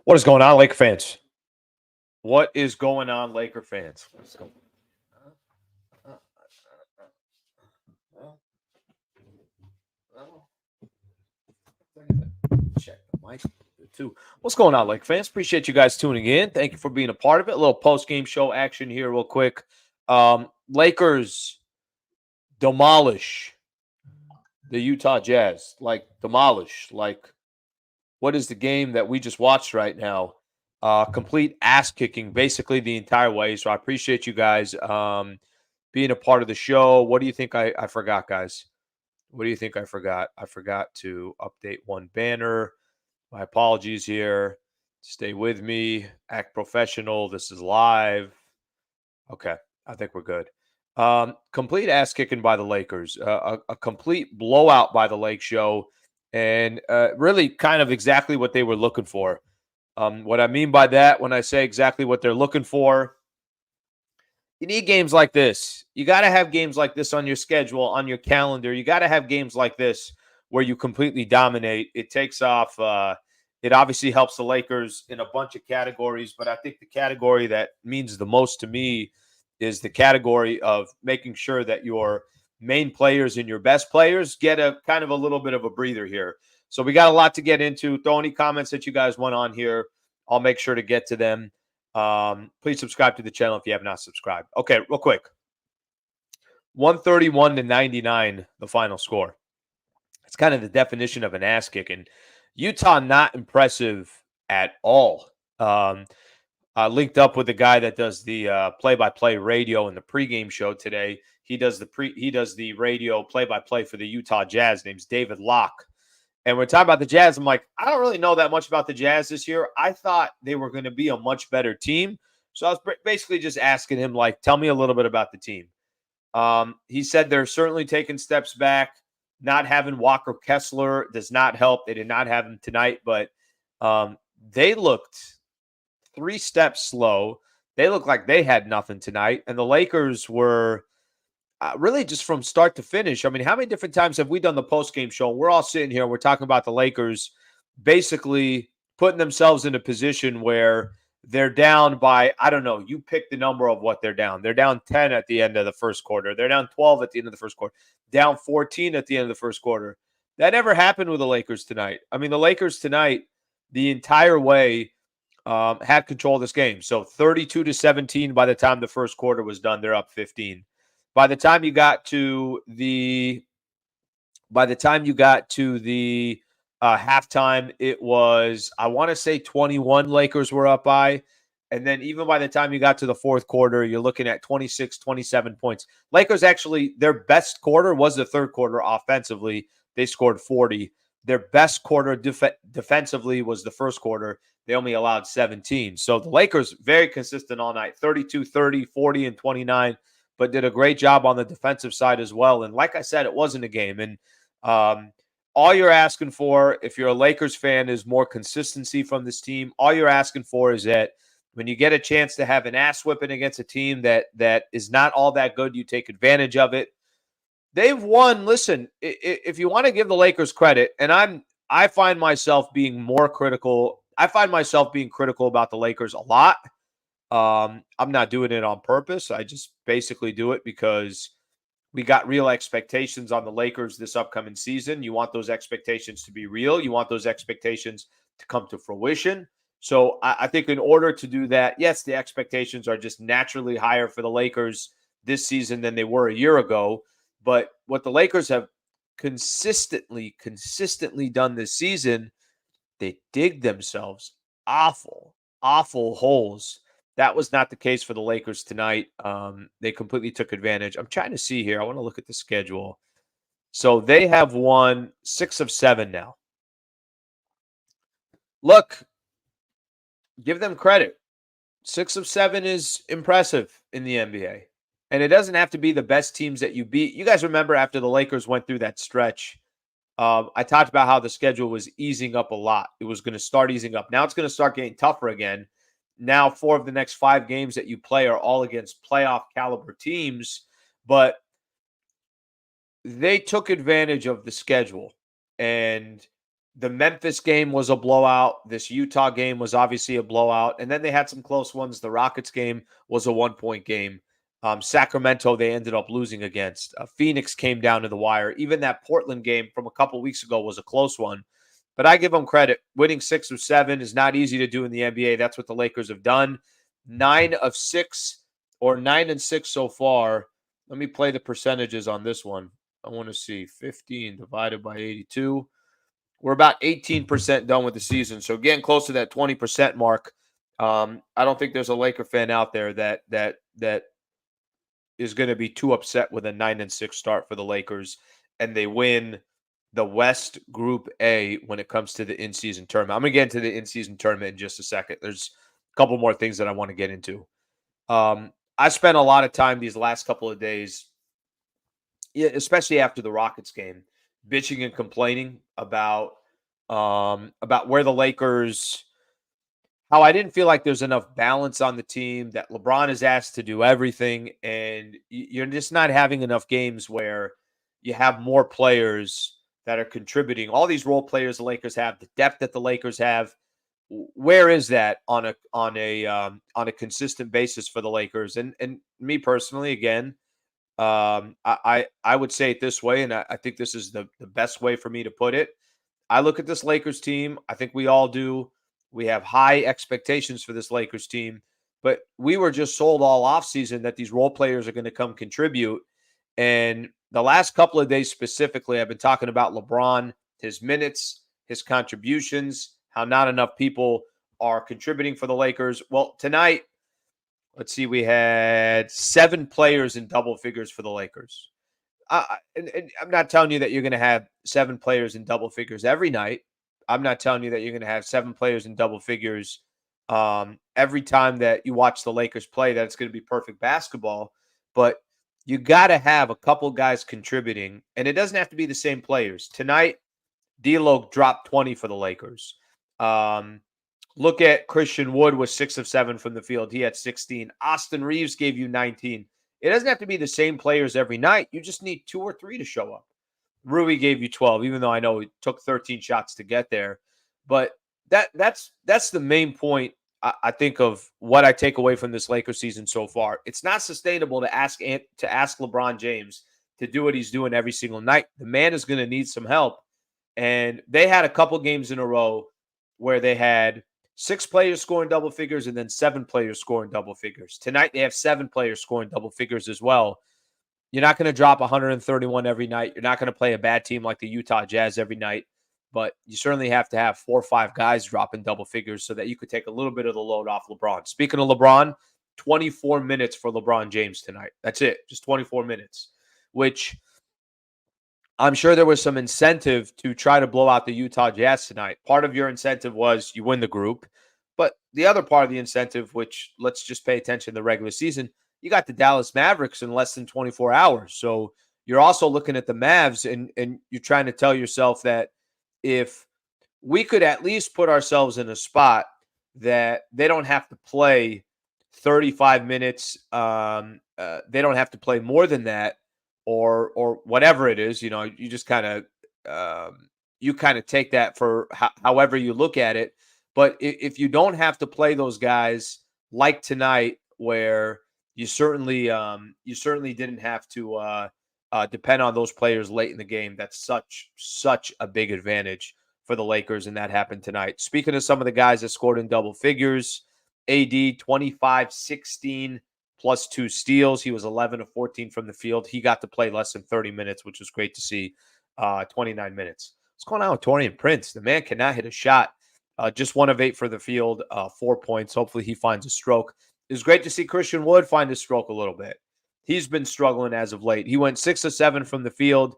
What is going on, Laker fans? What is going on, Laker fans? What's going on? Check the mic too. What's going on, Laker fans? Appreciate you guys tuning in. Thank you for being a part of it. A little post-game show action here, real quick. Lakers demolish the Utah Jazz. Like, demolish. Like, what is the game that we just watched right now? Complete ass kicking basically the entire way. So I appreciate you guys being a part of the show. What do you think I forgot, guys? What do you think I forgot? I forgot to update one banner. My apologies here. Stay with me. Act professional. This is live. Okay, I think we're good. Complete ass kicking by the Lakers. A complete blowout by the Lake Show, and really kind of exactly what they were looking for. What I mean by that, when I say exactly what they're looking for, you need games like this. You got to have games like this on your schedule, on your calendar. You got to have games like this where you completely dominate. It takes off. It obviously helps the Lakers in a bunch of categories, but I think the category that means the most to me is the category of making sure that your main players and your best players get a kind of a little bit of a breather here. So we got a lot to get into. Throw any comments that you guys want on here. I'll make sure to get to them. Please subscribe to the channel if you have not subscribed. Okay, real quick. 131-99, the final score. It's kind of the definition of an ass kicking. Utah not impressive at all. I linked up with the guy that does the play-by-play radio in the pregame show today. He does the radio play-by-play for the Utah Jazz. Name's David Locke. And we're talking about the Jazz. I'm like, I don't really know that much about the Jazz this year. I thought they were going to be a much better team. So I was basically just asking him, like, tell me a little bit about the team. He said they're certainly taking steps back. Not having Walker Kessler does not help. They did not have him tonight, but they looked 3 steps slow. They looked like they had nothing tonight. And the Lakers were really just from start to finish. I mean, how many different times have we done the post-game show? We're all sitting here. We're talking about the Lakers basically putting themselves in a position where they're down by, I don't know, you pick the number of what they're down. They're down 10 at the end of the first quarter. They're down 12 at the end of the first quarter. Down 14 at the end of the first quarter. That never happened with the Lakers tonight. I mean, the Lakers tonight, the entire way, had control of this game. So 32-17 by the time the first quarter was done. They're up 15. By the time you got to the halftime, it was, I want to say 21 Lakers were up by. And then even by the time you got to the fourth quarter, you're looking at 26, 27 points. Lakers actually, their best quarter was the third quarter offensively. They scored 40. Their best quarter defensively was the first quarter. They only allowed 17. So the Lakers, very consistent all night, 32, 30, 40, and 29. But did a great job on the defensive side as well. And like I said, it wasn't a game. And all you're asking for, if you're a Lakers fan, is more consistency from this team. All you're asking for is that when you get a chance to have an ass whipping against a team that is not all that good, you take advantage of it. They've won. Listen, if you want to give the Lakers credit, and I find myself being more critical. I find myself being critical about the Lakers a lot. I'm not doing it on purpose. I just basically do it because we got real expectations on the Lakers this upcoming season. You want those expectations to be real. You want those expectations to come to fruition. So I think in order to do that, yes, the expectations are just naturally higher for the Lakers this season than they were a year ago. But what the Lakers have consistently done this season, they dig themselves awful holes. That was not the case for the Lakers tonight. They completely took advantage. I'm trying to see here. I want to look at the schedule. So they have won 6 of 7 now. Look, give them credit. 6 of 7 is impressive in the NBA. And it doesn't have to be the best teams that you beat. You guys remember after the Lakers went through that stretch, I talked about how the schedule was easing up a lot. It was going to start easing up. Now it's going to start getting tougher again. Now 4 of the next 5 games that you play are all against playoff caliber teams, but they took advantage of the schedule. And The Memphis game was a blowout. This Utah game was obviously a blowout. And then they had some close ones. The Rockets game was a 1-point game. Sacramento, they ended up losing against. Phoenix came down to the wire. Even that Portland game from a couple weeks ago was a close one. But I give them credit. Winning 6 or 7 is not easy to do in the NBA. That's what the Lakers have done. 9 of 6 or 9 and 6 so far. Let me play the percentages on this one. I want to see 15 divided by 82. We're about 18% done with the season. So getting close to that 20% mark. I don't think there's a Laker fan out there that is going to be too upset with a 9 and 6 start for the Lakers, and they win the West Group A when it comes to the in-season tournament. I'm going to get into the in-season tournament in just a second. There's a couple more things that I want to get into. I spent a lot of time these last couple of days, especially after the Rockets game, bitching and complaining about where the Lakers, how I didn't feel like there's enough balance on the team, that LeBron is asked to do everything, and you're just not having enough games where you have more players that are contributing. All these role players the Lakers have, the depth that the Lakers have. Where is that on a consistent basis for the Lakers? And me personally, again, I would say it this way, and I think this is the best way for me to put it. I look at this Lakers team. I think we all do. We have high expectations for this Lakers team, but we were just sold all offseason that these role players are going to come contribute. And the last couple of days specifically, I've been talking about LeBron, his minutes, his contributions, how not enough people are contributing for the Lakers. Well, tonight, let's see, we had 7 players in double figures for the Lakers. And I'm not telling you that you're going to have 7 players in double figures every night. I'm not telling you that you're going to have 7 players in double figures every time that you watch the Lakers play, that it's going to be perfect basketball. But you got to have a couple guys contributing, and it doesn't have to be the same players. Tonight, D'Lo dropped 20 for the Lakers. Look at Christian Wood was 6 of 7 from the field. He had 16. Austin Reeves gave you 19. It doesn't have to be the same players every night. You just need 2 or 3 to show up. Rui gave you 12, even though I know he took 13 shots to get there. But that's the main point, I think, of what I take away from this Lakers season so far. It's not sustainable to ask LeBron James to do what he's doing every single night. The man is going to need some help. And they had a couple games in a row where they had 6 players scoring double figures and then 7 players scoring double figures. Tonight, they have 7 players scoring double figures as well. You're not going to drop 131 every night. You're not going to play a bad team like the Utah Jazz every night. But you certainly have to have 4 or 5 guys dropping double figures so that you could take a little bit of the load off LeBron. Speaking of LeBron, 24 minutes for LeBron James tonight. That's it. Just 24 minutes, which I'm sure there was some incentive to try to blow out the Utah Jazz tonight. Part of your incentive was you win the group. But the other part of the incentive, which let's just pay attention to the regular season, you got the Dallas Mavericks in less than 24 hours. So you're also looking at the Mavs, and you're trying to tell yourself that if we could at least put ourselves in a spot that they don't have to play 35 minutes, they don't have to play more than that, or whatever it is, you just kind of take that for however you look at it. But if you don't have to play those guys like tonight, where you certainly didn't have to depend on those players late in the game, that's such a big advantage for the Lakers, and that happened tonight. Speaking of some of the guys that scored in double figures, AD 25, 16 plus 2 steals. He was 11 of 14 from the field. He got to play less than 30 minutes, which was great to see. 29 minutes. What's going on with Taurean Prince? The man cannot hit a shot. Just 1 of 8 for the field, 4 points. Hopefully he finds a stroke. It was great to see Christian Wood find his stroke a little bit. He's been struggling as of late. He went 6 of 7 from the field,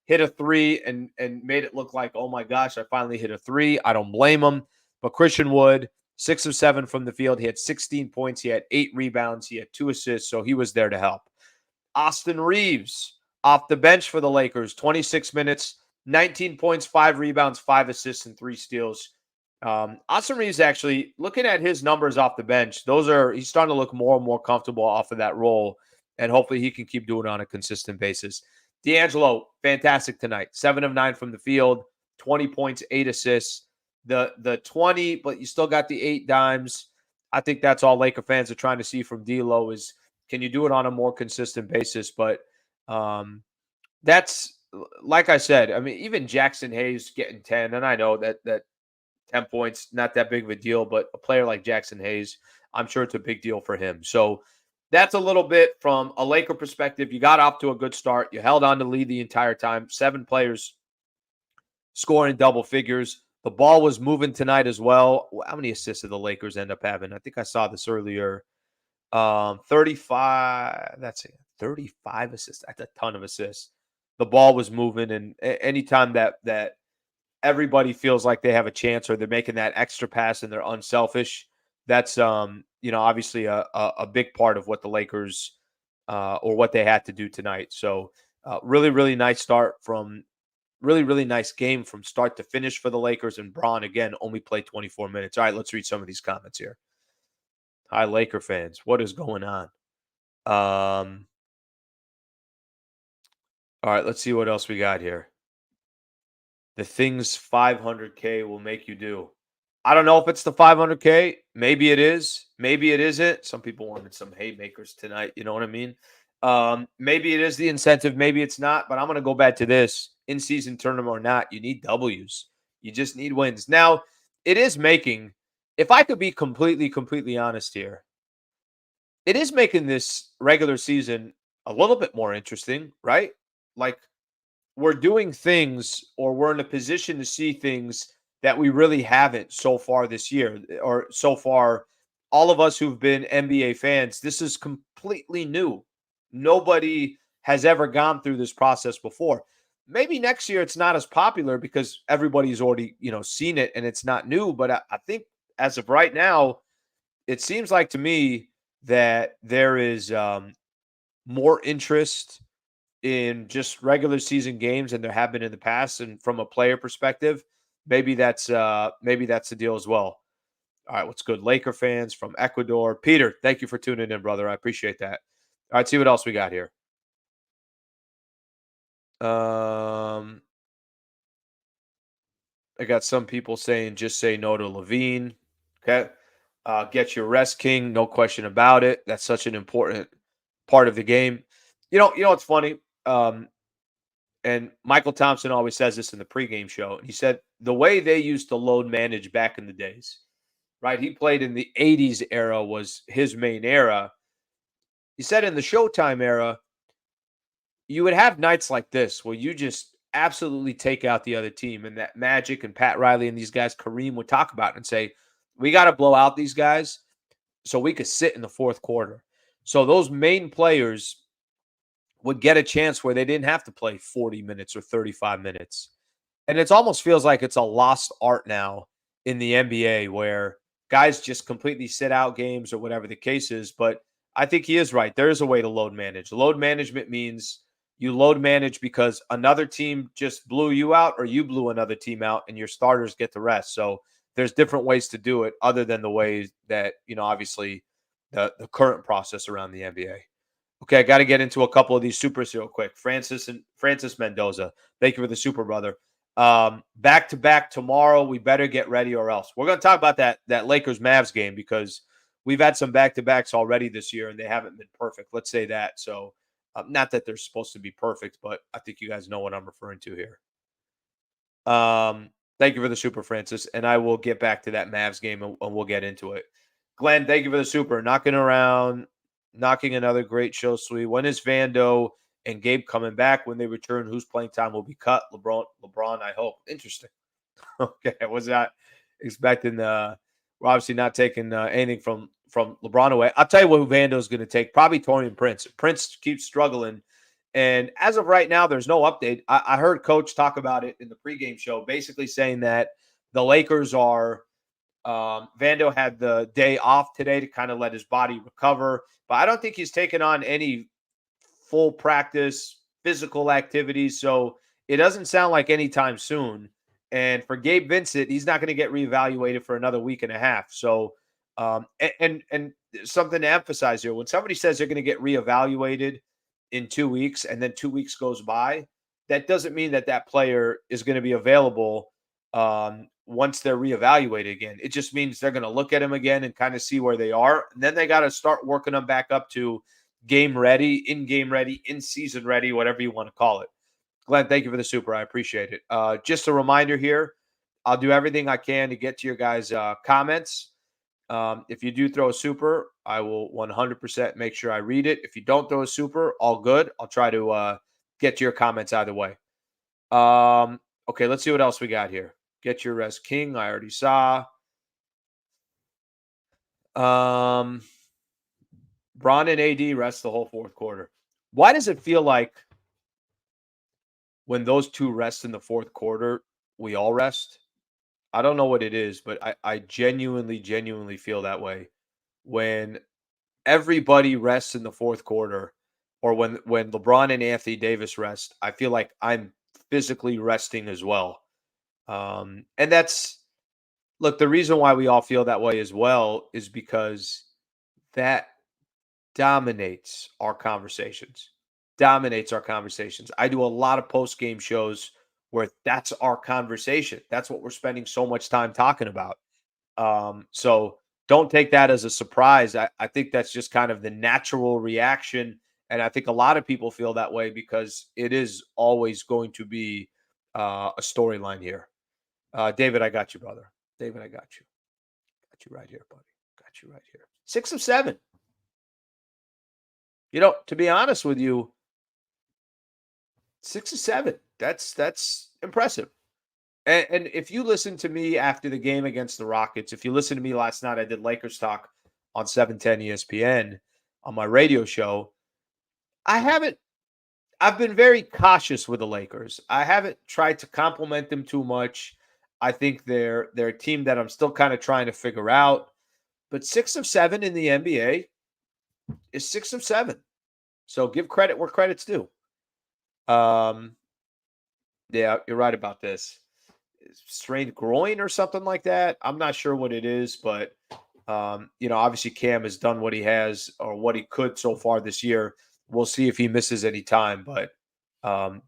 hit a 3 and made it look like, oh my gosh, I finally hit a 3. I don't blame him. But Christian Wood, 6 of 7 from the field. He had 16 points. He had 8 rebounds. He had 2 assists, so he was there to help. Austin Reeves, off the bench for the Lakers, 26 minutes, 19 points, 5 rebounds, 5 assists, and 3 steals. Austin Reeves, actually, looking at his numbers off the bench, he's starting to look more and more comfortable off of that role, and hopefully he can keep doing it on a consistent basis. D'Angelo, fantastic tonight. 7 of 9 from the field, 20 points, 8 assists. The 20, but you still got the 8 dimes. I think that's all Laker fans are trying to see from D'Lo is can you do it on a more consistent basis? But um, that's like I said. I mean, even Jackson Hayes getting 10, and I know that 10 points not that big of a deal, but a player like Jackson Hayes, I'm sure it's a big deal for him. So that's a little bit from a Laker perspective. You got off to a good start. You held on to lead the entire time. 7 players scoring double figures. The ball was moving tonight as well. How many assists did the Lakers end up having? I think I saw this earlier. 35. That's it. 35 assists. That's a ton of assists. The ball was moving, and anytime that everybody feels like they have a chance or they're making that extra pass and they're unselfish, that's obviously a big part of what the Lakers or what they had to do tonight. So really, really nice start from really, really nice game from start to finish for the Lakers. And Braun, again, only played 24 minutes. All right, let's read some of these comments here. Hi, Laker fans. What is going on? All right, let's see what else we got here. The things 500K will make you do. I don't know if it's the 500K. Maybe it is. Maybe it isn't. Some people wanted some haymakers tonight. You know what I mean? Maybe it is the incentive. Maybe it's not. But I'm going to go back to this in season tournament or not. You need W's. You just need wins. Now, it is making, if I could be completely honest here, it is making this regular season a little bit more interesting, right? Like, we're doing things or we're in a position to see things that we really haven't so far this year or so far all of us who've been NBA fans. This is completely new. Nobody has ever gone through this process before. Maybe next year it's not as popular because everybody's already, seen it and it's not new, but I think as of right now, it seems like to me that there is more interest in just regular season games than there have been in the past. And from a player perspective, maybe that's the deal as well. All right, what's good? Laker fans from Ecuador. Peter, thank you for tuning in, brother. I appreciate that. All right, see what else we got here. I got some people saying just say no to Levine. Okay. Get your rest, King. No question about it. That's such an important part of the game. It's funny. And Michael Thompson always says this in the pregame show. He said the way they used to load manage back in the days, right? He played in the 80s era was his main era. He said in the Showtime era, you would have nights like this where you just absolutely take out the other team. And that Magic and Pat Riley and these guys, Kareem would talk about it and say, we got to blow out these guys so we could sit in the fourth quarter. So those main players would get a chance where they didn't have to play 40 minutes or 35 minutes. And it almost feels like it's a lost art now in the NBA where guys just completely sit out games or whatever the case is. But I think he is right. There is a way to load manage. Load management means you load manage because another team just blew you out or you blew another team out and your starters get the rest. So there's different ways to do it other than the ways that, obviously the current process around the NBA. Okay, I got to get into a couple of these supers real quick. Francis Mendoza, thank you for the super, brother. Back to back tomorrow. We better get ready or else. We're going to talk about that Lakers Mavs game because we've had some back to backs already this year and they haven't been perfect. Let's say that. So, not that they're supposed to be perfect, but I think you guys know what I'm referring to here. Thank you for the super, Francis, and I will get back to that Mavs game and we'll get into it. Glenn, thank you for the super. Knocking another great show, sweet. When is Vando and Gabe coming back? When they return, whose playing time will be cut? LeBron, I hope. Interesting. Okay, I was not expecting. We're obviously not taking anything from LeBron away. I'll tell you what Vando's going to take. Probably Taurean Prince. Prince keeps struggling, and as of right now, there's no update. I heard Coach talk about it in the pregame show, basically saying that the Lakers are. Vando had the day off today to kind of let his body recover, but I don't think he's taken on any full practice physical activities. So it doesn't sound like anytime soon. And for Gabe Vincent, he's not going to get reevaluated for another week and a half. So, and something to emphasize here: when somebody says they're going to get reevaluated in 2 weeks, and then 2 weeks goes by, that doesn't mean that that player is going to be available once they're reevaluated again. It just means they're going to look at him again and kind of see where they are. And then they got to start working them back up to game ready, in-game ready, in-season ready, whatever you want to call it. Glenn, thank you for the super. I appreciate it. Just a reminder here, I'll do everything I can to get to your guys' comments. If you do throw a super, I will 100% make sure I read it. If you don't throw a super, all good. I'll try to get to your comments either way. Okay, let's see what else we got here. Get your res king. I already saw. Bron and AD rest the whole fourth quarter. Why does it feel like when those two rest in the fourth quarter, we all rest? I don't know what it is, but I genuinely feel that way. When everybody rests in the fourth quarter, or when LeBron and Anthony Davis rest, I feel like I'm physically resting as well. And that's look, the reason why we all feel that way as well is because that dominates our conversations. Dominates our conversations. I do a lot of post game shows where that's our conversation. That's what we're spending so much time talking about. So don't take that as a surprise. I think that's just kind of the natural reaction. And I think a lot of people feel that way because it is always going to be a storyline here. David, I got you, brother. David, I got you. Got you right here, buddy. Got you right here. 6 of 7. To be honest with you, 6 of 7. That's impressive. And if you listen to me after the game against the Rockets, if you listen to me last night, I did Lakers talk on 710 ESPN on my radio show. I've been very cautious with the Lakers. I haven't tried to compliment them too much. I think they're a team that I'm still kind of trying to figure out. But 6 of 7 in the NBA is 6 of 7. So give credit where credit's due. Yeah, you're right about this. Strained groin or something like that. I'm not sure what it is, but obviously Cam has done what he has or what he could so far this year. We'll see if he misses any time, but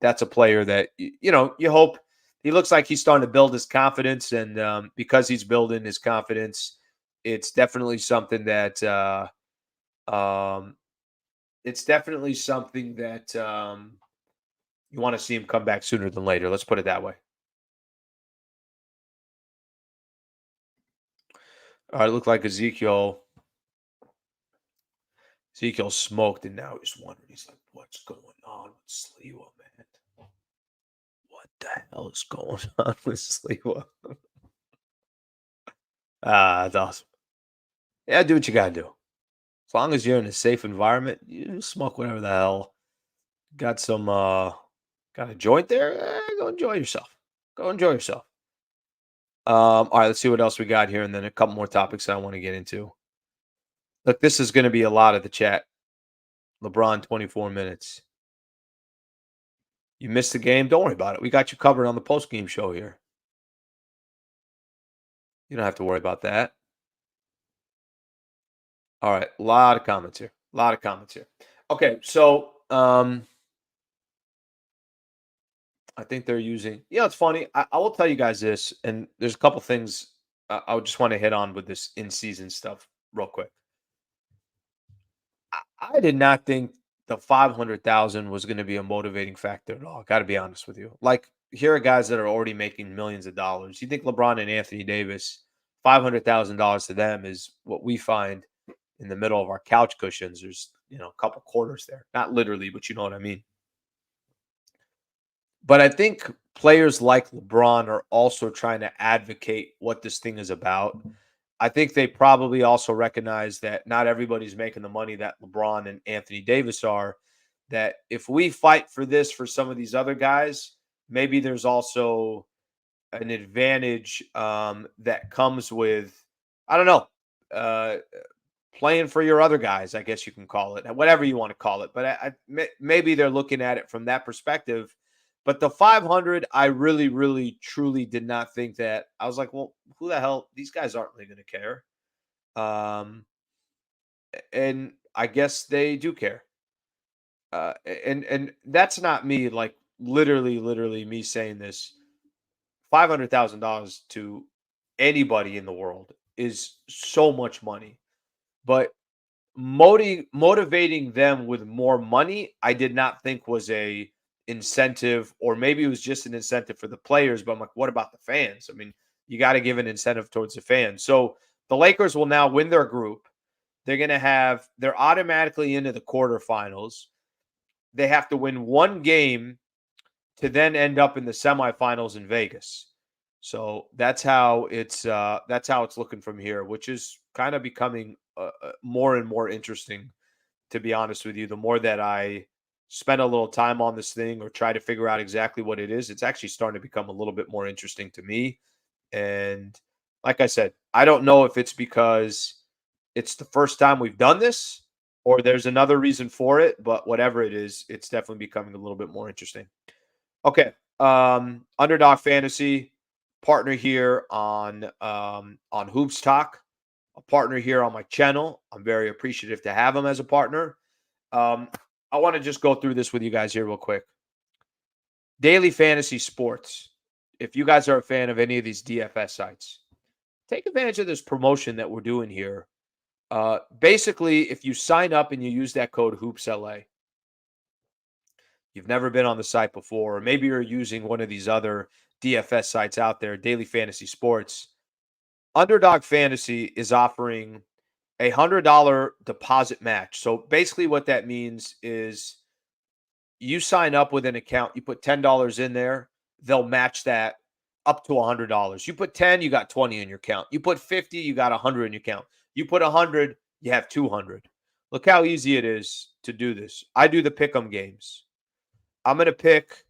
that's a player that you hope he looks like he's starting to build his confidence, and because he's building his confidence, it's definitely something that you want to see him come back sooner than later. Let's put it that way. All right, it looked like Ezekiel smoked, and now he's wondering. He's like, "What's going on with Sliwa, man? What the hell is going on with Sliwa?" That's awesome. Yeah, do what you gotta do. As long as you're in a safe environment, you smoke whatever the hell. Got some, got a joint there? Go enjoy yourself. Go enjoy yourself. All right, let's see what else we got here, and then a couple more topics I want to get into. Look, this is going to be a lot of the chat. LeBron, 24 minutes. You missed the game? Don't worry about it. We got you covered on the post game show here. You don't have to worry about that. All right, a lot of comments here. A lot of comments here. Okay, so I think they're using. It's funny. I will tell you guys this, and there's a couple things I would just want to hit on with this in season stuff real quick. I did not think the 500,000 was going to be a motivating factor at all. Got to be honest with you. Like, here are guys that are already making millions of dollars. You think LeBron and Anthony Davis, $500,000 to them is what we find in the middle of our couch cushions. There's, a couple quarters there. Not literally, but you know what I mean. But I think players like LeBron are also trying to advocate what this thing is about. I think they probably also recognize that not everybody's making the money that LeBron and Anthony Davis are. That if we fight for this for some of these other guys, maybe there's also an advantage that comes with, I don't know, playing for your other guys, I guess you can call it, whatever you want to call it. But maybe they're looking at it from that perspective. But the 500, I really, really, truly did not think that. I was like, well, who the hell? These guys aren't really going to care. And I guess they do care. And that's not me like literally me saying this, $500,000 to anybody in the world is so much money. But motivating them with more money, I did not think was a incentive, or maybe it was just an incentive for the players. But I'm like, what about the fans? I mean, you got to give an incentive towards the fans. So the Lakers will now win their group. They're automatically into the quarterfinals. They have to win one game to then end up in the semifinals in Vegas. So that's how it's looking from here, which is kind of becoming more and more interesting, to be honest with you. The more that I spend a little time on this thing or try to figure out exactly what it is, it's actually starting to become a little bit more interesting to me. And like I said, I don't know if it's because it's the first time we've done this or there's another reason for it, but whatever it is, it's definitely becoming a little bit more interesting. Okay. Underdog Fantasy, partner here on Hoops Talk, a partner here on my channel. I'm very appreciative to have him as a partner. I want to just go through this with you guys here real quick. Daily Fantasy Sports. If you guys are a fan of any of these DFS sites, take advantage of this promotion that we're doing here. Basically, if you sign up and you use that code HoopsLA, you've never been on the site before, or maybe you're using one of these other DFS sites out there, Daily Fantasy Sports, Underdog Fantasy is offering a $100 deposit match. So basically, what that means is you sign up with an account, you put $10 in there, they'll match that up to $100. You put 10, you got 20 in your account. You put 50, you got 100 in your account. You put 100, you have 200. Look how easy it is to do this. I do the pick'em games. I'm going to pick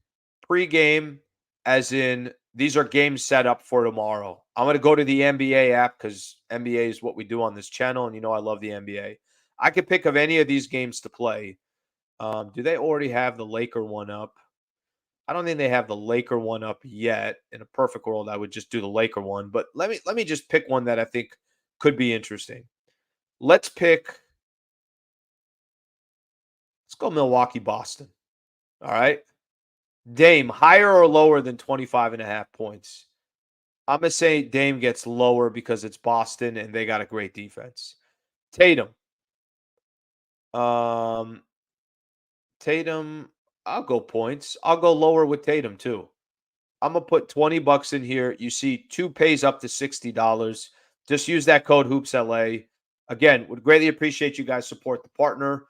pregame, as in these are games set up for tomorrow. I'm going to go to the NBA app because NBA is what we do on this channel. And you know, I love the NBA. I could pick of any of these games to play. Do they already have the Laker one up? I don't think they have the Laker one up yet. In a perfect world, I would just do the Laker one. But let me just pick one that I think could be interesting. Let's go Milwaukee, Boston. All right. Dame, higher or lower than 25.5 points? I'm going to say Dame gets lower because it's Boston and they got a great defense. Tatum. Um, Tatum, I'll go points. I'll go lower with Tatum too. I'm going to put $20 in here. You see, two pays up to $60. Just use that code HoopsLA. Again, would greatly appreciate you guys support the partner.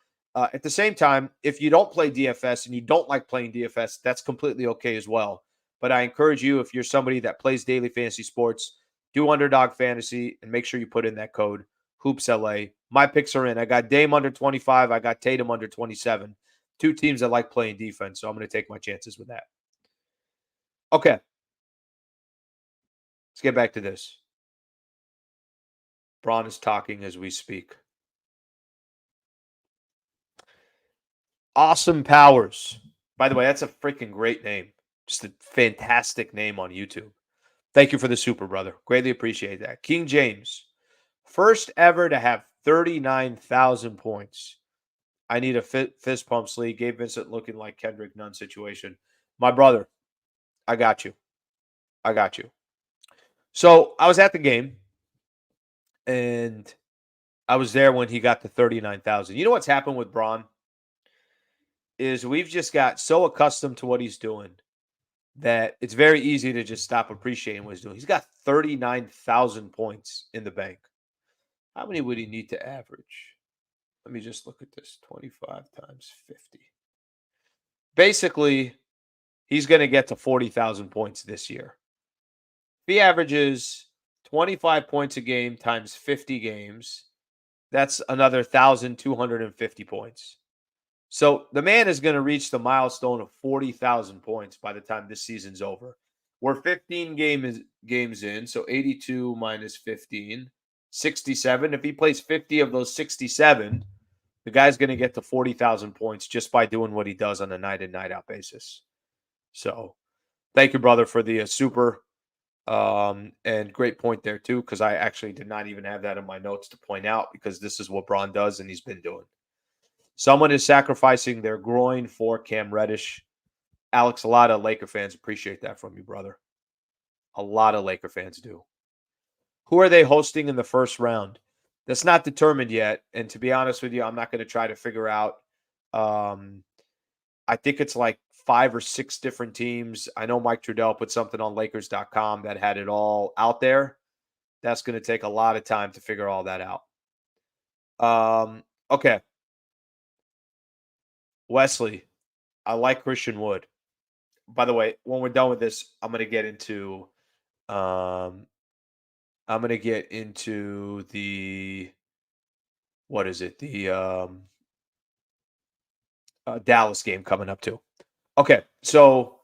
At the same time, if you don't play DFS and you don't like playing DFS, that's completely okay as well. But I encourage you, if you're somebody that plays daily fantasy sports, do Underdog Fantasy and make sure you put in that code HoopsLA. My picks are in. I got Dame under 25. I got Tatum under 27. Two teams that like playing defense, so I'm going to take my chances with that. Okay. Let's get back to this. Braun is talking as we speak. Awesome Powers. By the way, that's a freaking great name. Just a fantastic name on YouTube. Thank you for the super, brother. Greatly appreciate that. King James, first ever to have 39,000 points. I need a fist pump sleeve. Gabe Vincent looking like Kendrick Nunn situation. My brother, I got you. I got you. So I was at the game, and I was there when he got to 39,000. You know what's happened with Braun? Is we've just got so accustomed to what he's doing that it's very easy to just stop appreciating what he's doing. He's got 39,000 points in the bank. How many would he need to average? Let me just look at this. 25 times 50. Basically, he's going to get to 40,000 points this year. If he averages 25 points a game times 50 games, that's another 1,250 points. So the man is going to reach the milestone of 40,000 points by the time this season's over. We're 15 games in, so 82 minus 15, 67. If he plays 50 of those 67, the guy's going to get to 40,000 points just by doing what he does on a night in, night out basis. So thank you, brother, for the super. And great point there, too, because I actually did not even have that in my notes to point out because this is what Braun does and he's been doing. Someone is sacrificing their groin for Cam Reddish. Alex, a lot of Laker fans appreciate that from you, brother. A lot of Laker fans do. Who are they hosting in the first round? That's not determined yet. And to be honest with you, I'm not going to try to figure out. Um, I think it's like 5 or 6 different teams. I know Mike Trudell put something on Lakers.com that had it all out there. That's going to take a lot of time to figure all that out. Okay. Wesley, I like Christian Wood. By the way, when we're done with this, um I'm going to get into the what is it? The Dallas game coming up too. Okay, so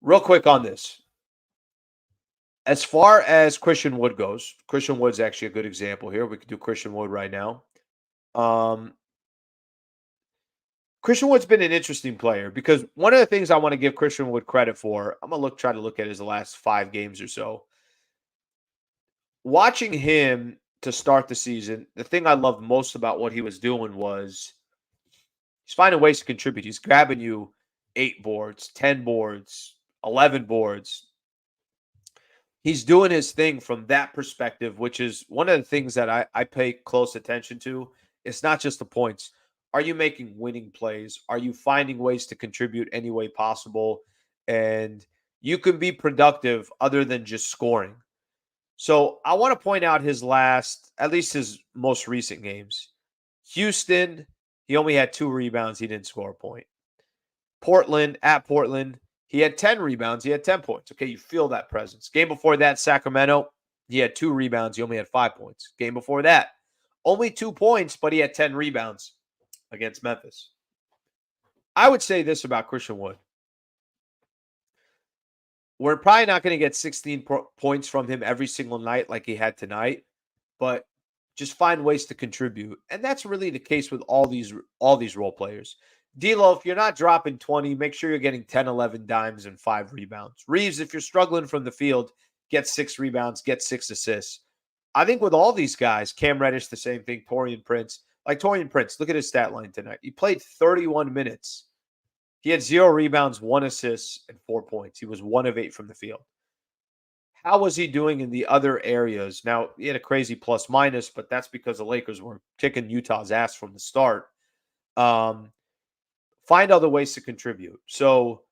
real quick on this. As far as Christian Wood goes, Christian Wood's actually a good example here. We could do Christian Wood right now. Um, Christian Wood's been an interesting player because one of the things I want to give Christian Wood credit for, I'm gonna try to look at his last 5 games or so. Watching him to start the season, the thing I loved most about what he was doing was he's finding ways to contribute. He's grabbing you 8 boards, 10 boards, 11 boards. He's doing his thing from that perspective, which is one of the things that I pay close attention to. It's not just the points. Are you making winning plays? Are you finding ways to contribute any way possible? And you can be productive other than just scoring. So I want to point out his last, at least his most recent games. Houston, he only had 2 rebounds. He didn't score a point. Portland, at Portland, he had 10 rebounds. He had 10 points. Okay, you feel that presence. Game before that, Sacramento, he had 2 rebounds. He only had 5 points. Game before that, only 2 points, but he had 10 rebounds against Memphis. I would say this about Christian Wood. We're probably not going to get 16 points from him every single night like he had tonight, but just find ways to contribute. And that's really the case with all these role players. D'Lo, if you're not dropping 20, make sure you're getting 10, 11 dimes and 5 rebounds. Reeves, if you're struggling from the field, get 6 rebounds, get 6 assists. I think with all these guys, Cam Reddish, the same thing, Taurean Prince. Like Taurean Prince, look at his stat line tonight. He played 31 minutes. He had 0 rebounds, 1 assist, and 4 points. He was 1 of 8 from the field. How was he doing in the other areas? Now, he had a crazy plus minus, but that's because the Lakers were kicking Utah's ass from the start. Find other ways to contribute. So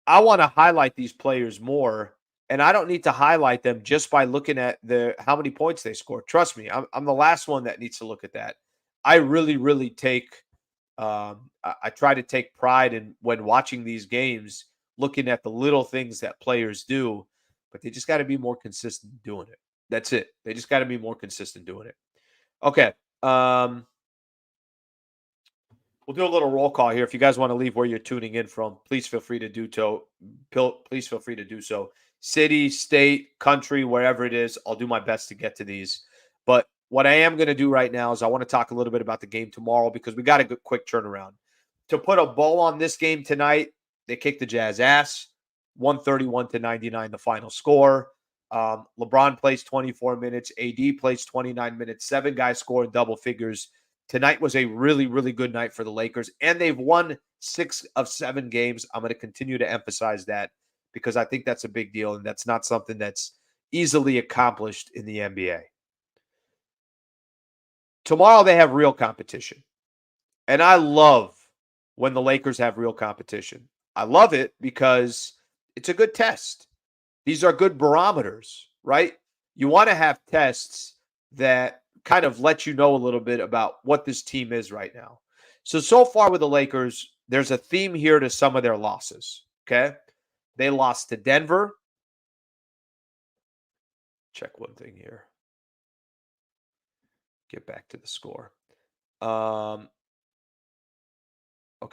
I want to highlight these players more, and I don't need to highlight them just by looking at how many points they scored. Trust me, I'm the last one that needs to look at that. I really, really take I try to take pride in when watching these games, looking at the little things that players do, but they just got to be more consistent doing it. That's it. They just got to be more consistent doing it. Okay. We'll do a little roll call here. If you guys want to leave where you're tuning in from, please feel free to do so. Please feel free to do so. City, state, country, wherever it is, I'll do my best to get to these. But what I am going to do right now is I want to talk a little bit about the game tomorrow because we got a good quick turnaround. To put a bow on this game tonight, they kicked the Jazz ass, 131-99 the final score. LeBron plays 24 minutes. AD plays 29 minutes. 7 guys score in double figures. Tonight was a really, really good night for the Lakers, and they've won 6 of 7 games. I'm going to continue to emphasize that because I think that's a big deal, and that's not something that's easily accomplished in the NBA. Tomorrow they have real competition, and I love when the Lakers have real competition. I love it because it's a good test. These are good barometers, right? You want to have tests that kind of let you know a little bit about what this team is right now. So far with the Lakers, there's a theme here to some of their losses, okay? They lost to Denver. Check one thing here. Get back to the score. Okay,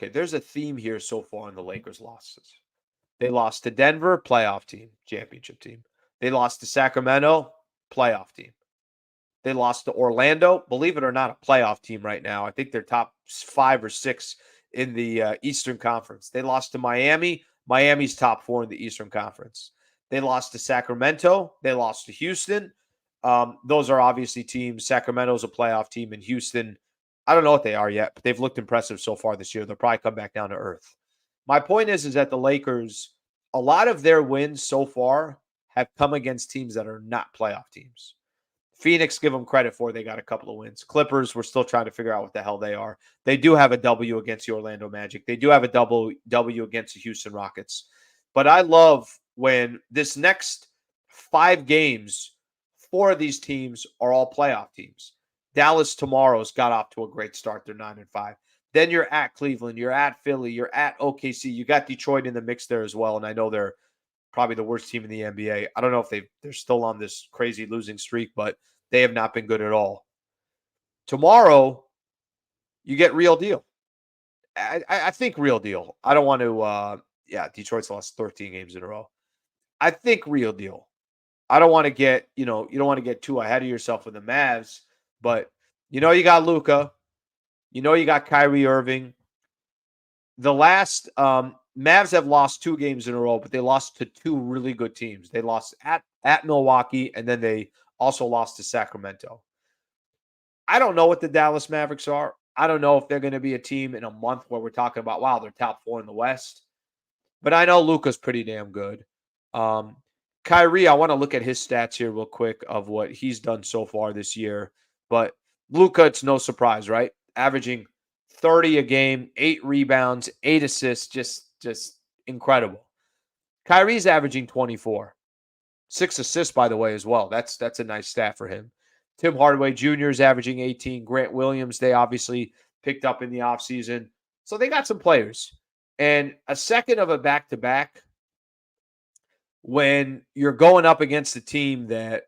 there's a theme here so far in the Lakers' losses. They lost to Denver, playoff team, championship team. They lost to Sacramento, playoff team. They lost to Orlando, believe it or not, a playoff team right now. I think they're top 5 or 6 in the Eastern Conference. They lost to Miami. Miami's top 4 in the Eastern Conference. They lost to Sacramento. They lost to Houston. Those are obviously teams. Sacramento's a playoff team, and Houston, I don't know what they are yet, but they've looked impressive so far this year. They'll probably come back down to earth. My point is that the Lakers, a lot of their wins so far have come against teams that are not playoff teams. Phoenix, give them credit for, they got a couple of wins. Clippers, we're still trying to figure out what the hell they are. They do have a W against the Orlando Magic. They do have a double W against the Houston Rockets. But I love when this next 5 games, 4 of these teams are all playoff teams. Dallas tomorrow's got off to a great start. They're 9-5. Then you're at Cleveland, you're at Philly, you're at OKC. You got Detroit in the mix there as well. And I know they're probably the worst team in the NBA. I don't know if they're still on this crazy losing streak, but they have not been good at all. Tomorrow, you get real deal. I think real deal. I don't want to. Detroit's lost 13 games in a row. I think real deal. I don't want to get, you don't want to get too ahead of yourself with the Mavs, but you got Luka, you got Kyrie Irving. The last Mavs have lost 2 games in a row, but they lost to 2 really good teams. They lost at Milwaukee, and then they also lost to Sacramento. I don't know what the Dallas Mavericks are. I don't know if they're going to be a team in a month where we're talking about, wow, they're top 4 in the West. But I know Luka's pretty damn good. Kyrie, I want to look at his stats here real quick of what he's done so far this year. But Luka, it's no surprise, right? Averaging 30 a game, 8 rebounds, 8 assists, just incredible. Kyrie's averaging 24. 6 assists, by the way, as well. That's a nice stat for him. Tim Hardaway Jr. is averaging 18. Grant Williams, they obviously picked up in the offseason. So they got some players. And a second of a back-to-back, when you're going up against a team that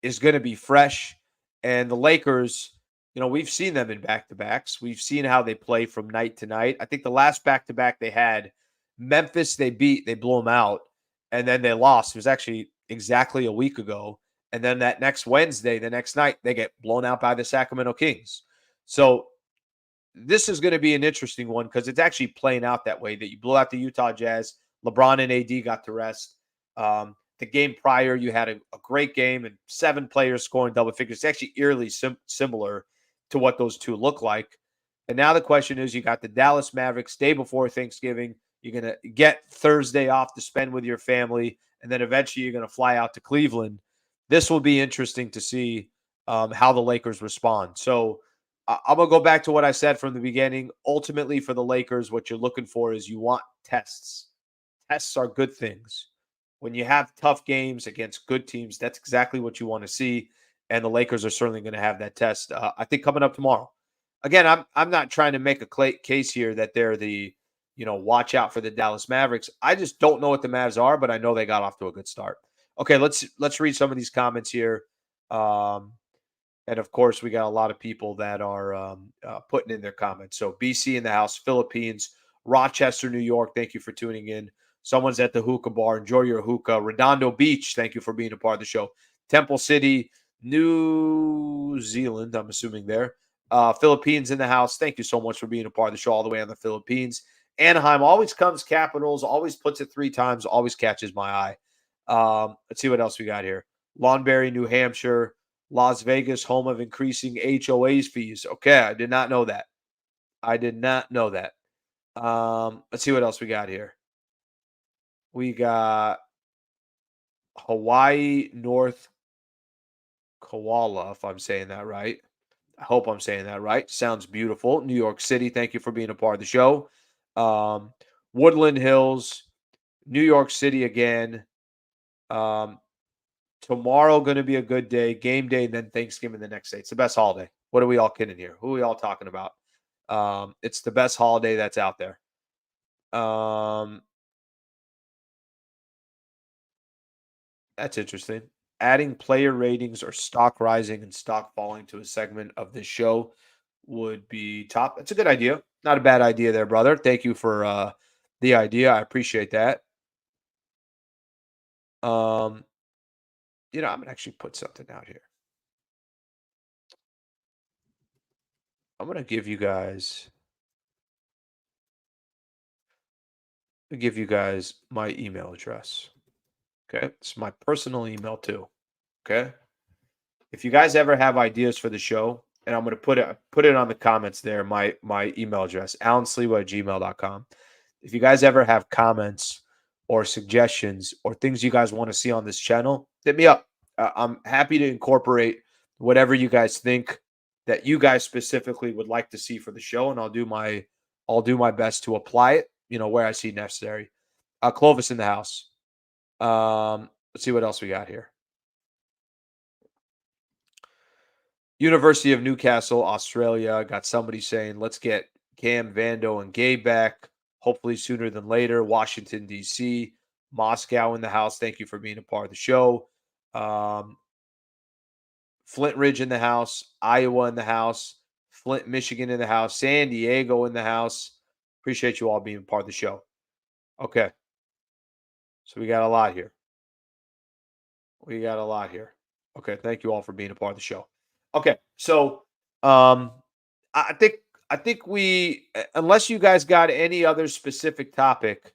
is going to be fresh, and the Lakers, we've seen them in back-to-backs. We've seen how they play from night to night. I think the last back-to-back they had, Memphis, they blew them out, and then they lost. It was actually exactly a week ago. And then that next Wednesday, the next night, they get blown out by the Sacramento Kings. So this is going to be an interesting one because it's actually playing out that way, that you blew out the Utah Jazz. LeBron and AD got to rest. The game prior, you had a great game and 7 players scoring double figures. It's actually eerily similar to what those two look like. And now the question is, you got the Dallas Mavericks day before Thanksgiving. You're going to get Thursday off to spend with your family, and then eventually you're going to fly out to Cleveland. This will be interesting to see how the Lakers respond. So I'm going to go back to what I said from the beginning. Ultimately, for the Lakers, what you're looking for is you want tests. Tests are good things. When you have tough games against good teams, that's exactly what you want to see. And the Lakers are certainly going to have that test, I think, coming up tomorrow. Again, I'm not trying to make a case here that they're the, watch out for the Dallas Mavericks. I just don't know what the Mavs are, but I know they got off to a good start. Okay, let's read some of these comments here. And of course, we got a lot of people that are putting in their comments. So BC in the house, Philippines, Rochester, New York. Thank you for tuning in. Someone's at the hookah bar. Enjoy your hookah. Redondo Beach. Thank you for being a part of the show. Temple City, New Zealand. I'm assuming there. Philippines in the house. Thank you so much for being a part of the show all the way on the Philippines. Anaheim always comes Capitals. Always puts it 3 times. Always catches my eye. Let's see what else we got here. Lawnberry, New Hampshire. Las Vegas, home of increasing HOAs fees. Okay, I did not know that. Let's see what else we got here. We got Hawaii, North Koala, if I'm saying that right. I hope I'm saying that right. Sounds beautiful. New York City, thank you for being a part of the show. Woodland Hills, New York City again. Tomorrow going to be a good day, game day, and then Thanksgiving the next day. It's the best holiday. What are we all kidding here? Who are we all talking about? It's the best holiday that's out there. That's interesting. Adding player ratings or stock rising and stock falling to a segment of this show would be top. That's a good idea. Not a bad idea there, brother. Thank you for the idea. I appreciate that. I'm going to actually put something out here. I'm going to give you guys my email address. Okay? It's my personal email too. Okay? If you guys ever have ideas for the show, and I'm going to put it on the comments there, my email address, allenslewa@gmail.com. If you guys ever have comments or suggestions or things you guys want to see on this channel, hit me up. I'm happy to incorporate whatever you guys think that you guys specifically would like to see for the show, and I'll do my best to apply it, where I see necessary. Clovis in the house. Let's see what else we got here. University of Newcastle, Australia. Got somebody saying, let's get Cam, Vando, and Gabe back, hopefully sooner than later. Washington, D.C., Moscow in the house. Thank you for being a part of the show. Flint Ridge in the house. Iowa in the house. Flint, Michigan in the house. San Diego in the house. Appreciate you all being part of the show. Okay. So we got a lot here. Okay. Thank you all for being a part of the show. Okay. So I think we, unless you guys got any other specific topic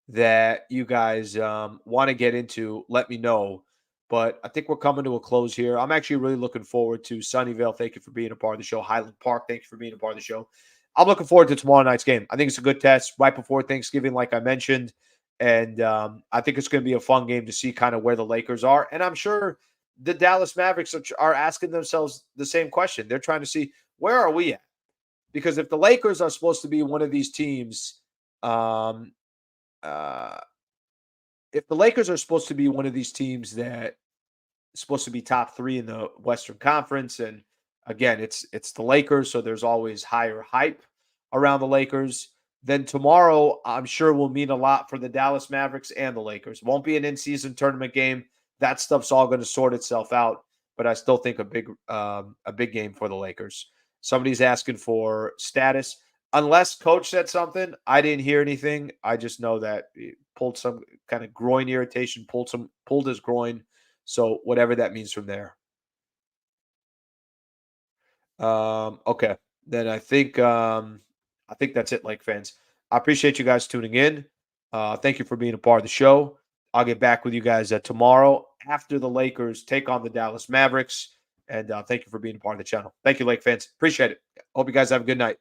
that you guys want to get into, let me know. But I think we're coming to a close here. I'm actually really looking forward to Sunnyvale. Thank you for being a part of the show. Highland Park, thank you for being a part of the show. I'm looking forward to tomorrow night's game. I think it's a good test right before Thanksgiving, like I mentioned. And I think it's going to be a fun game to see kind of where the Lakers are. And I'm sure the Dallas Mavericks are asking themselves the same question. They're trying to see, where are we at? Because if the Lakers are supposed to be one of these teams, um, uh, if the Lakers are supposed to be one of these teams that is supposed to be top three in the Western Conference, and again, it's the Lakers, so there's always higher hype around the Lakers. Then tomorrow, I'm sure will mean a lot for the Dallas Mavericks and the Lakers. Won't be an in-season tournament game. That stuff's all going to sort itself out. But I still think a big game for the Lakers. Somebody's asking for status. Unless coach said something, I didn't hear anything. I just know that he pulled some kind of groin irritation, pulled his groin. So whatever that means from there. Okay. Then I think that's it, Lake fans. I appreciate you guys tuning in. Thank you for being a part of the show. I'll get back with you guys tomorrow after the Lakers take on the Dallas Mavericks. And thank you for being a part of the channel. Thank you, Lake fans. Appreciate it. Hope you guys have a good night.